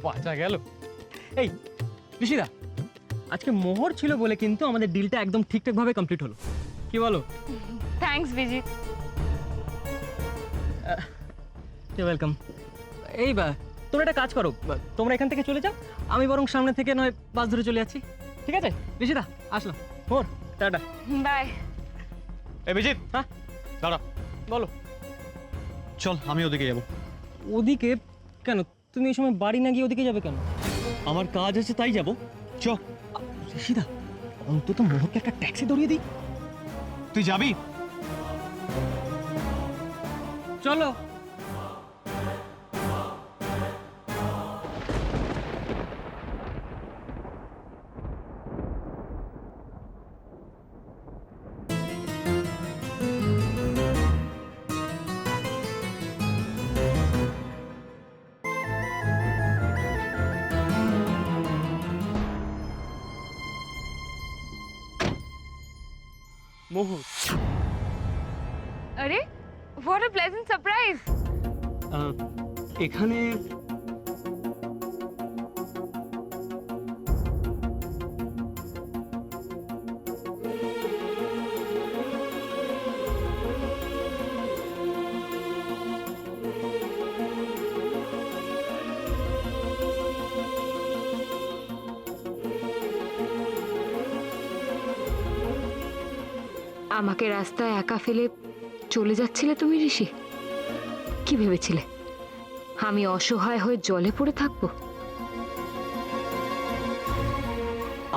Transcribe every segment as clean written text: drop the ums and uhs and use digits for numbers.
বাঁচা গেল। এই ঋষিদা, আজকে মোহর ছিল বলে কিন্তু আমাদের ডিলটা একদম ঠিকঠাক ভাবে কমপ্লিট হলো, কি বলো? থ্যাঙ্কস বিজিৎ। ওয়েলকাম। এই তোমরা একটা কাজ করো, তোমরা এখান থেকে চলে যাও, আমি বরং সামনে থেকে নয় বাস ধরে চলে যাচ্ছি, ঠিক আছে? ঋষিদা আসলাম। মোহর টাটা। বাই। এই বিজিৎ, হ্যাঁ দাঁড়া, বলো। চল আমি ওদিকে যাব। ওদিকে কেন? তুমি এই সময় বাড়ি না গিয়ে ওদিকে যাবে কেন? আমার কাজ আছে তাই যাব। চ। ঋষিদা, অন্তত মোহরকে একটা ট্যাক্সি ধরিয়ে দিই। তুই যাবি? চলো। মোহর, আরে হোয়াট আ প্লেজেন্ট সারপ্রাইজ। এখানে আমাকে রাস্তায় একা ফেলে চলে যাচ্ছিলে তুমি ঋষি? কি ভেবেছিলে আমি অসহায় হয়ে জলে পড়ে থাকবো?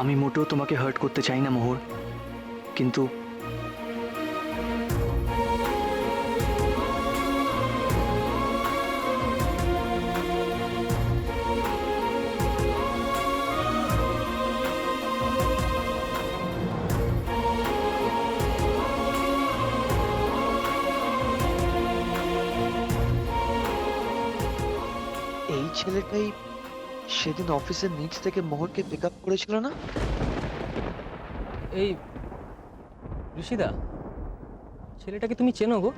আমি মোটেও তোমাকে হার্ট করতে চাই না মোহর, কিন্তু এই ছেলেটাই সেদিন অফিসের নিচ থেকে মোহরকে পিক আপ করেছিল না? এই ঋষিদা, ছেলেটাকে তুমি চেনো গো?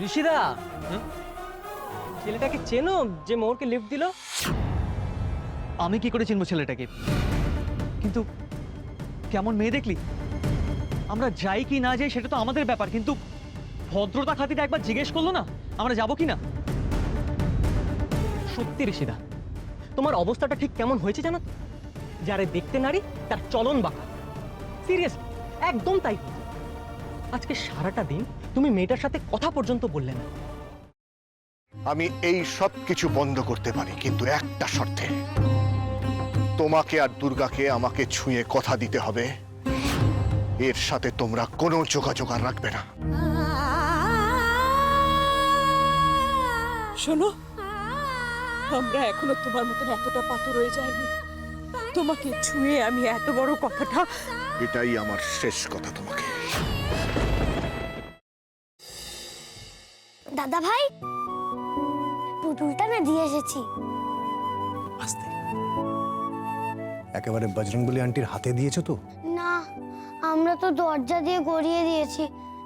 ঋষিদা, ছেলেটাকে চেনো যে মোহরকে লিফট দিল? আমি কি করে চিনবো ছেলেটাকে? কিন্তু কেমন মেয়ে দেখলি? আমরা যাই কি না যাই সেটা তো আমাদের ব্যাপার, কিন্তু ভদ্রতা খাতিরে একবার জিজ্ঞেস করলো না আমরা যাবো কি না। সত্যি ঋষিদা, তোমার অবস্থাটা ঠিক কেমন হয়েছে জানো তো? যারে দেখতে নারী তার চলন বাঁকা। সিরিয়াস, একদম তাই। আজকে সারাটা দিন তুমি মেয়েটার সাথে কথা পর্যন্ত বললে না। আমি এই সব কিছু বন্ধ করতে পারি, কিন্তু একটা শর্তে। তোমাকে আর দুর্গাকে আমাকে ছুঁয়ে কথা দিতে হবে, এর সাথে তোমরা কোনো যোগাযোগ আর রাখবে না। শোনো, আমরা এখনো তোমার মতন এতটা পাথর হয়ে যায়নি। তোমাকে ছুঁয়ে আমি এত বড় কথাটা। এটাই আমার শেষ কথা তোমাকে। দাদা ভাই, পুতুলটা না দিয়ে এসেছি। আস্তে, একেবারে বজরংবলী আন্টির হাতে দিয়েছো তো? না, আমরা তো দরজা দিয়ে গড়িয়ে দিয়েছি।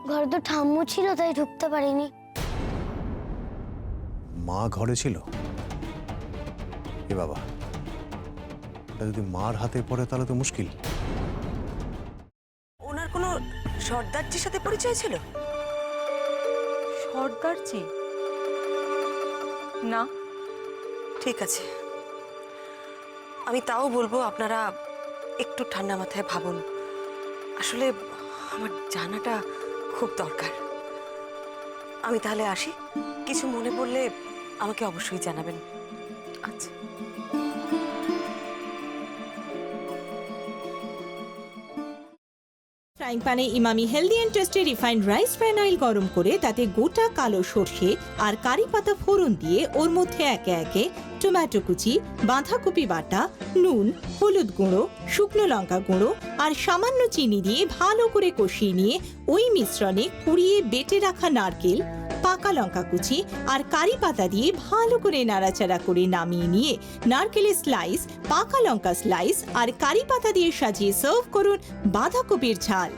ঘরে তো ঠাম্মু ছিল, তাই ঢুকতে পারিনি। মা ঘরে ছিল? এ বাবা, এটা যদি মার হাতে পড়ে তাহলে তো মুশকিল। ওনার কোনো সর্দারজির সাথে পরিচয় ছিল? সর্দারজি? না। ঠিক আছে, আমি তাও বলবো আপনারা একটু ঠান্ডা মাথায় ভাবুন। আসলে আমার জানাটা খুব দরকার। আমি তাহলে আসি, কিছু মনে পড়লে আমাকে অবশ্যই জানাবেন। আচ্ছা। ফ্রাইং প্যানে Emami healthy and tasty refined rice bran oil গরম করে তাতে গোটা কালো সর্ষে আর কারি পাতা ফোড়ন দিয়ে ওর মধ্যে একে একে টমেটো কুচি, বাঁধাকপি বাটা, নুন, হলুদ গুঁড়ো, শুকনো লঙ্কা গুঁড়ো আর সামান্য চিনি দিয়ে ভালো করে কষিয়ে নিয়ে ওই মিশ্রণে কুড়িয়ে বেটে রাখা নারকেল, পাকা লঙ্কা কুচি আর কারি পাতা দিয়ে ভালো করে নাড়াচাড়া করে নামিয়ে নিয়ে নারকেলের স্লাইস, পাকা লঙ্কা স্লাইস আর কারি পাতা দিয়ে সাজিয়ে সার্ভ করুন বাঁধাকপির ঝাল।